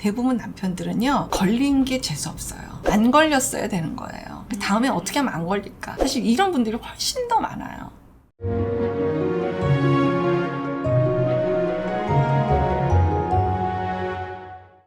대부분 남편들은요, 걸린 게 재수없어요. 안 걸렸어야 되는 거예요. 다음에 어떻게 하면 안 걸릴까? 사실 이런 분들이 훨씬 더 많아요.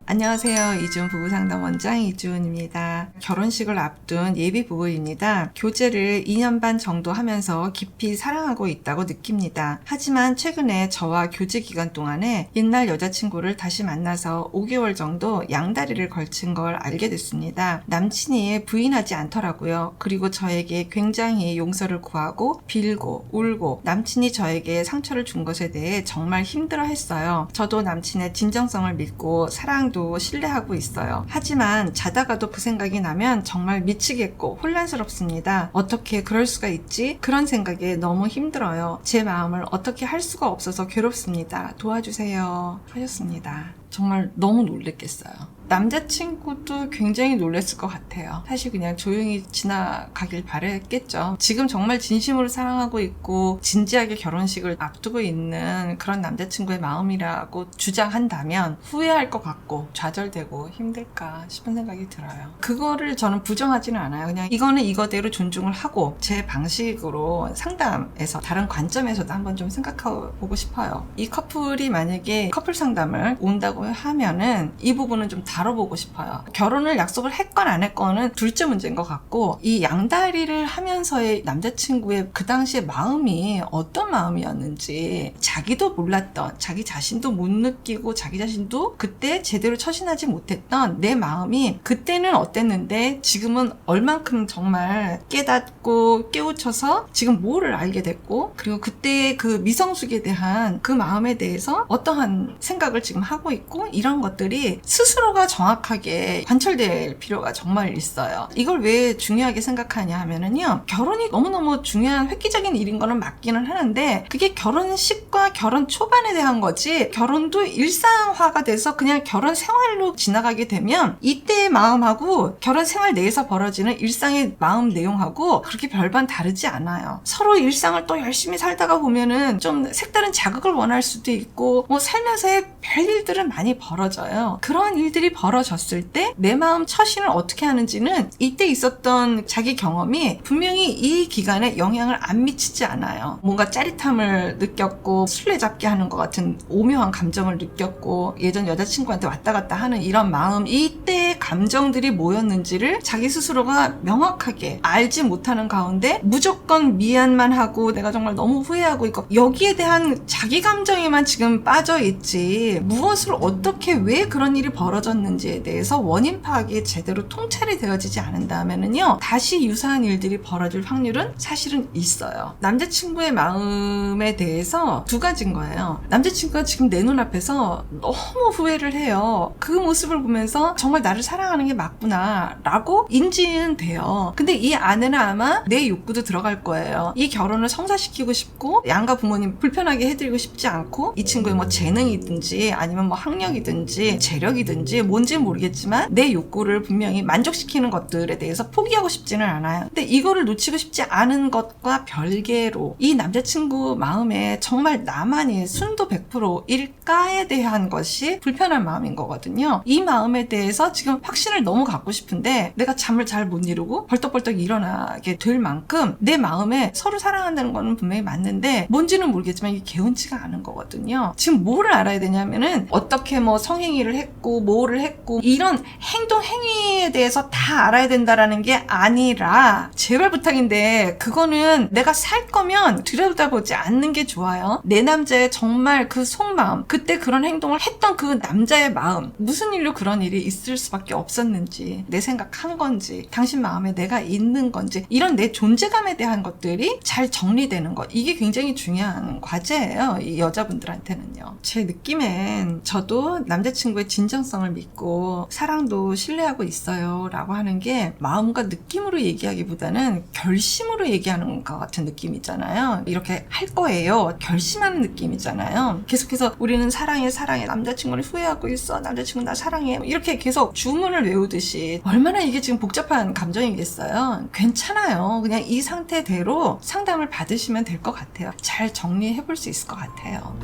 안녕하세요. 이주은 부부상담원장 이주은입니다. 결혼식을 앞둔 예비 부부입니다. 교제를 2년 반 정도 하면서 깊이 사랑하고 있다고 느낍니다. 하지만 최근에 저와 교제 기간 동안에 옛날 여자친구를 다시 만나서 5개월 정도 양다리를 걸친 걸 알게 됐습니다. 남친이 부인하지 않더라고요. 그리고 저에게 굉장히 용서를 구하고 빌고 울고 남친이 저에게 상처를 준 것에 대해 정말 힘들어했어요. 저도 남친의 진정성을 믿고 사랑도 신뢰하고 있어요. 하지만 자다가도 그 생각이 나면 정말 미치겠고 혼란스럽습니다. 어떻게 그럴 수가 있지? 그런 생각에 너무 힘들어요. 제 마음을 어떻게 할 수가 없어서 괴롭습니다. 도와주세요. 하셨습니다. 정말 너무 놀랬겠어요. 남자친구도 굉장히 놀랬을 것 같아요. 사실 그냥 조용히 지나가길 바랬겠죠. 지금 정말 진심으로 사랑하고 있고 진지하게 결혼식을 앞두고 있는 그런 남자친구의 마음이라고 주장한다면 후회할 것 같고 좌절되고 힘들까 싶은 생각이 들어요. 그거를 저는 부정하지는 않아요. 그냥 이거는 이거대로 존중을 하고 제 방식으로 상담에서 다른 관점에서도 한번 좀 생각해보고 싶어요. 이 커플이 만약에 커플 상담을 온다고 하면은 이 부분은 좀 다뤄보고 싶어요. 결혼을 약속을 했건 안 했건은 둘째 문제인 것 같고, 이 양다리를 하면서의 남자친구의 그 당시의 마음이 어떤 마음이었는지 자기도 몰랐던, 자기 자신도 못 느끼고 자기 자신도 그때 제대로 처신하지 못했던 내 마음이 그때는 어땠는데 지금은 얼만큼 정말 깨닫고 깨우쳐서 지금 뭐를 알게 됐고, 그리고 그때의 그 미성숙에 대한 그 마음에 대해서 어떠한 생각을 지금 하고 있고, 이런 것들이 스스로가 정확하게 관철될 필요가 정말 있어요. 이걸 왜 중요하게 생각하냐 하면은요, 결혼이 너무너무 중요한 획기적인 일인 거는 맞기는 하는데 그게 결혼식과 결혼 초반에 대한 거지, 결혼도 일상화가 돼서 그냥 결혼 생활로 지나가게 되면 이때의 마음하고 결혼 생활 내에서 벌어지는 일상의 마음 내용하고 그렇게 별반 다르지 않아요. 서로 일상을 또 열심히 살다가 보면은 좀 색다른 자극을 원할 수도 있고, 뭐 살면서의 별일들은 많이 벌어져요. 그런 일들이 벌어졌을 때 내 마음 처신을 어떻게 하는지는 이때 있었던 자기 경험이 분명히 이 기간에 영향을 안 미치지 않아요. 뭔가 짜릿함을 느꼈고 술래잡기 하는 것 같은 오묘한 감정을 느꼈고 예전 여자친구한테 왔다 갔다 하는 이런 마음, 이때의 감정들이 뭐였는지를 자기 스스로가 명확하게 알지 못하는 가운데 무조건 미안만 하고 내가 정말 너무 후회하고 있고 여기에 대한 자기 감정에만 지금 빠져 있지, 무엇을 어떻게 왜 그런 일이 벌어졌는지에 대해서 원인 파악이 제대로 통찰이 되어지지 않는다면은요, 다시 유사한 일들이 벌어질 확률은 사실은 있어요. 남자친구의 마음에 대해서 두 가지인 거예요. 남자친구가 지금 내 눈앞에서 너무 후회를 해요. 그 모습을 보면서 정말 나를 사랑하는 게 맞구나 라고 인지는 돼요. 근데 이 안에는 아마 내 욕구도 들어갈 거예요. 이 결혼을 성사시키고 싶고 양가 부모님 불편하게 해드리고 싶지 않고 이 친구의 뭐 재능이든지 아니면 뭐 학력이든지 재력이든지 뭔지 모르겠지만 내 욕구를 분명히 만족시키는 것들에 대해서 포기하고 싶지는 않아요. 근데 이거를 놓치고 싶지 않은 것과 별개로 이 남자친구 마음에 정말 나만이 순도 100%일까에 대한 것이 불편한 마음인 거거든요. 이 마음에 대해서 지금 확신을 너무 갖고 싶은데 내가 잠을 잘 못 이루고 벌떡벌떡 일어나게 될 만큼 내 마음에 서로 사랑한다는 거는 분명히 맞는데 뭔지는 모르겠지만 이게 개운치가 않은 거거든요. 지금 뭐를 알아야 되냐면은 어떻게 뭐 성행위를 했고 뭐를 했고 이런 행동 행위에 대해서 다 알아야 된다라는 게 아니라, 제발 부탁인데 그거는 내가 살 거면 들여다보지 않는 게 좋아요. 내 남자의 정말 그 속마음, 그때 그런 행동을 했던 그 남자의 마음, 무슨 일로 그런 일이 있을 수밖에 없었는지, 내 생각한 건지, 당신 마음에 내가 있는 건지, 이런 내 존재감에 대한 것들이 잘 정리되는 것, 이게 굉장히 중요한 과제예요. 이 여자분들한테는요. 제 느낌엔 저도 남자친구의 진정성을 믿고 사랑도 신뢰하고 있어요 라고 하는 게 마음과 느낌으로 얘기하기보다는 결심으로 얘기하는 것 같은 느낌이잖아요. 이렇게 할 거예요, 결심하는 느낌이잖아요. 계속해서 우리는 사랑해 사랑해, 남자친구를 후회하고 있어, 남자친구 나 사랑해, 이렇게 계속 주문을 외우듯이 얼마나 이게 지금 복잡한 감정이겠어요. 괜찮아요. 그냥 이 상태대로 상담을 받으시면 될 것 같아요. 잘 정리해 볼 수 있을 것 같아요.